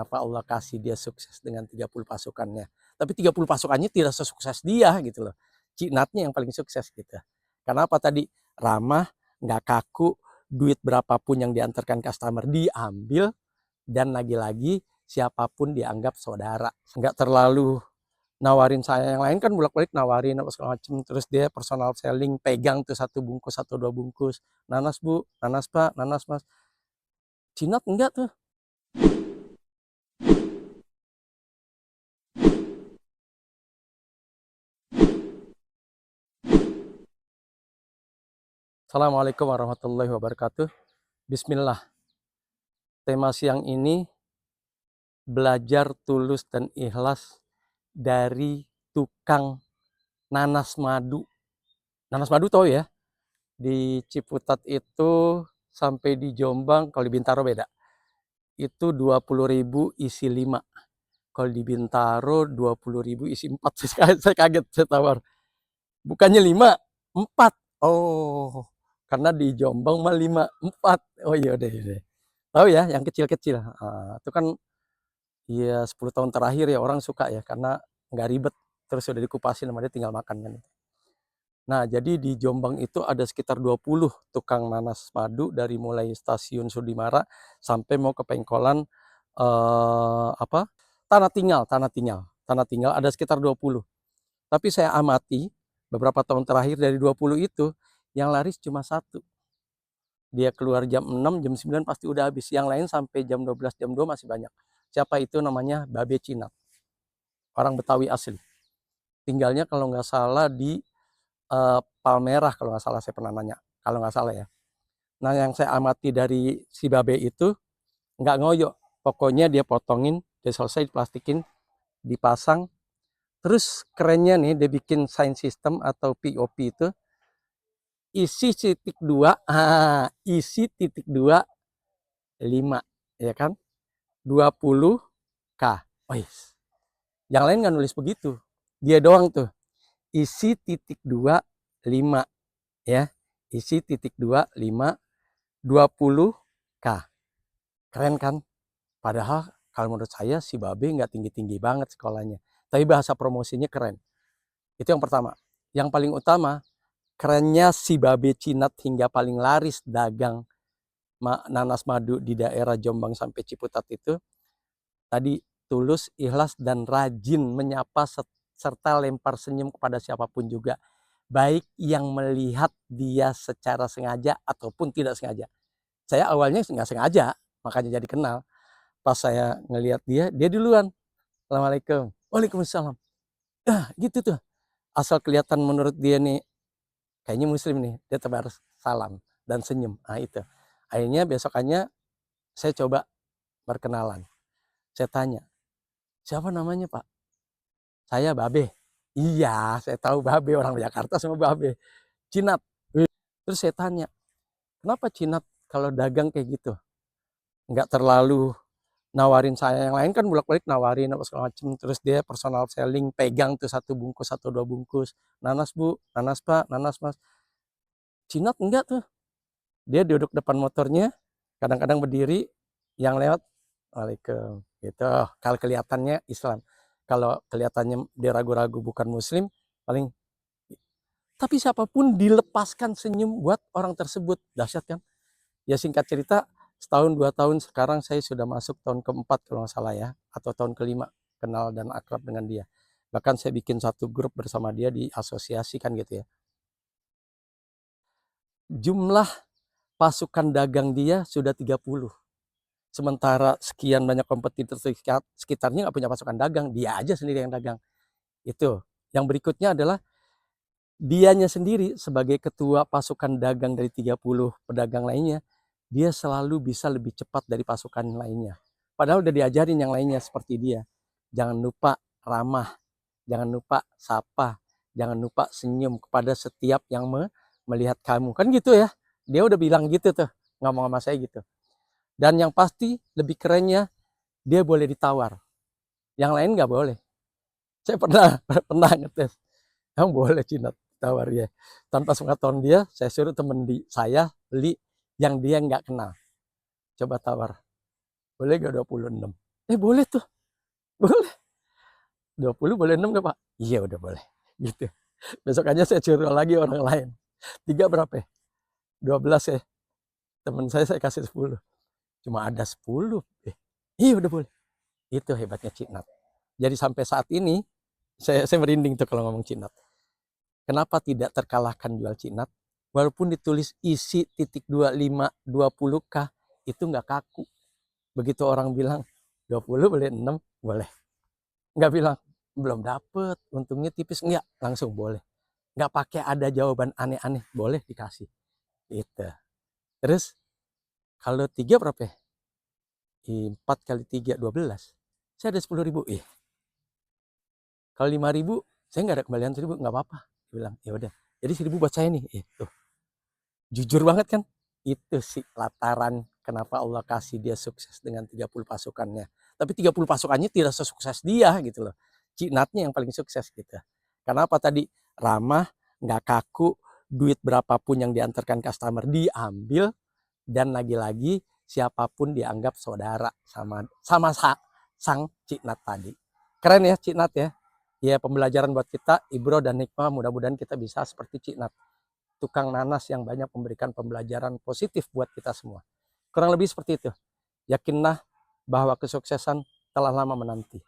Apa Allah kasih dia sukses dengan 30 pasukannya. Tapi 30 pasukannya tidak sesukses dia gitu loh. Cinatnya yang paling sukses gitu. Karena apa tadi? Ramah, nggak kaku, duit berapapun yang diantarkan customer diambil, dan lagi-lagi siapapun dianggap saudara. Nggak terlalu nawarin saya, yang lain kan bolak-balik nawarin apa segala macem, terus dia personal selling, pegang tuh satu bungkus atau dua bungkus, nanas bu, nanas pak, nanas mas. Cinat enggak tuh. Assalamualaikum warahmatullahi wabarakatuh. Bismillah. Tema siang ini belajar tulus dan ikhlas dari tukang nanas madu. Nanas madu tahu ya? Di Ciputat itu sampai di Jombang, kalau di Bintaro beda. Itu 20.000 isi 5. Kalau di Bintaro 20.000 isi 4. Saya kaget, saya tawar. Bukannya 5, 4. Oh, karena di Jombang mah 5, 4. Oh iya deh. Tahu ya, yang kecil-kecil. Itu kan ya 10 tahun terakhir ya orang suka ya, karena nggak ribet. Terus sudah dikupasin sama dia tinggal makan kan. Nah, jadi di Jombang itu ada sekitar 20 tukang nanas madu dari mulai stasiun Sudimara sampai mau ke Pengkolan apa? Tanah Tinggal ada sekitar 20. Tapi saya amati beberapa tahun terakhir dari 20 itu yang laris cuma satu. Dia keluar jam 6, jam 9 pasti udah habis. Yang lain sampai jam 12, jam 2 masih banyak. Siapa itu? Namanya Babe Cinat. Orang Betawi asli. Tinggalnya kalau nggak salah di Palmerah, kalau nggak salah saya pernah nanya. Kalau nggak salah ya. Nah, yang saya amati dari si Babe itu nggak ngoyo. Pokoknya dia potongin, dia selesai diplastikin, dipasang. Terus kerennya nih, dia bikin sign system atau POP itu isi titik 2, isi titik 2, 5, ya kan? 20K. Oh, yes. Yang lain nggak nulis begitu. Dia doang tuh. Isi titik 2, 5. Ya. Isi titik 2, 5, 20K. Keren kan? Padahal kalau menurut saya si Babe nggak tinggi-tinggi banget sekolahnya. Tapi bahasa promosinya keren. Itu yang pertama. Yang paling utama, kerennya si Babe Cinat hingga paling laris dagang nanas madu di daerah Jombang sampai Ciputat itu tadi tulus, ikhlas, dan rajin menyapa serta lempar senyum kepada siapapun juga, baik yang melihat dia secara sengaja ataupun tidak sengaja. Saya awalnya nggak sengaja, makanya jadi kenal. Pas saya ngelihat dia duluan, assalamualaikum, waalaikumsalam. Gitu tuh, asal kelihatan menurut dia nih kayaknya muslim nih, dia tebar salam dan senyum. Nah itu, akhirnya besokannya saya coba berkenalan. Saya tanya, siapa namanya Pak? Saya Babe. Iya, saya tahu Babe, orang Jakarta sama Babe. Cinat. Terus saya tanya, kenapa Cinat kalau dagang kayak gitu? Nggak terlalu nawarin saya, yang lain kan bolak-balik nawarin apa segala macem. Terus dia personal selling, pegang tuh satu bungkus atau dua bungkus. Nanas bu, nanas pak, nanas mas. Cinat enggak tuh. Dia duduk depan motornya, kadang-kadang berdiri, yang lewat, waalaikum. Gitu. Kalau kelihatannya Islam. Kalau kelihatannya dia ragu-ragu bukan muslim, paling. Tapi siapapun dilepaskan senyum buat orang tersebut. Dahsyat kan? Ya singkat cerita, setahun 2 tahun sekarang saya sudah masuk tahun keempat kalau nggak salah ya. Atau tahun kelima kenal dan akrab dengan dia. Bahkan saya bikin satu grup bersama dia di asosiasi kan gitu ya. Jumlah pasukan dagang dia sudah 30. Sementara sekian banyak kompetitor sekitarnya nggak punya pasukan dagang. Dia aja sendiri yang dagang. Itu. Yang berikutnya adalah dianya sendiri sebagai ketua pasukan dagang dari 30 pedagang lainnya, dia selalu bisa lebih cepat dari pasukan lainnya. Padahal udah diajarin yang lainnya seperti dia. Jangan lupa ramah, jangan lupa sapa, jangan lupa senyum kepada setiap yang melihat kamu. Kan gitu ya. Dia udah bilang gitu tuh, ngomong sama saya gitu. Dan yang pasti lebih kerennya, dia boleh ditawar. Yang lain nggak boleh. Saya pernah ngetes. Kamu boleh Cina tawar ya. Tanpa sepengetahuan dia, saya suruh temen saya beli yang dia nggak kenal. Coba tawar. Boleh gak 26? Boleh tuh, boleh. 20 boleh 6 nggak Pak? Iya udah boleh. Gitu. Besokannya saya suruh lagi orang lain. 3 berapa ya? 12 ya. Temen saya kasih 10. Cuma ada 10. Iya udah boleh. Itu hebatnya Ciknat. Jadi sampai saat ini, saya merinding tuh kalau ngomong Ciknat. Kenapa tidak terkalahkan jual Ciknat? Walaupun ditulis isi titik 25 20K, itu nggak kaku. Begitu orang bilang 20 boleh 6, boleh. Nggak bilang belum dapet, untungnya tipis, enggak, langsung boleh. Nggak pakai ada jawaban aneh-aneh, boleh dikasih. Gitu. Terus kalau 3 berapa ya? 4 kali 3 12. Saya ada 10.000. Kalau 5.000 saya nggak ada kembalian 1.000, nggak apa-apa. Dia bilang ya udah. Jadi 1.000 buat saya nih. Tuh. Jujur banget kan? Itu sih lataran kenapa Allah kasih dia sukses dengan 30 pasukannya. Tapi 30 pasukannya tidak sesukses dia gitu loh. Ciknatnya yang paling sukses gitu. Karena apa tadi? Ramah, nggak kaku, duit berapapun yang diantarkan customer diambil, dan lagi-lagi siapapun dianggap saudara sama sang Ciknat tadi. Keren ya Ciknat ya. Ya pembelajaran buat kita, Ibro dan Hikmah, mudah-mudahan kita bisa seperti Ciknat. Tukang nanas yang banyak memberikan pembelajaran positif buat kita semua. Kurang lebih seperti itu. Yakinlah bahwa kesuksesan telah lama menanti.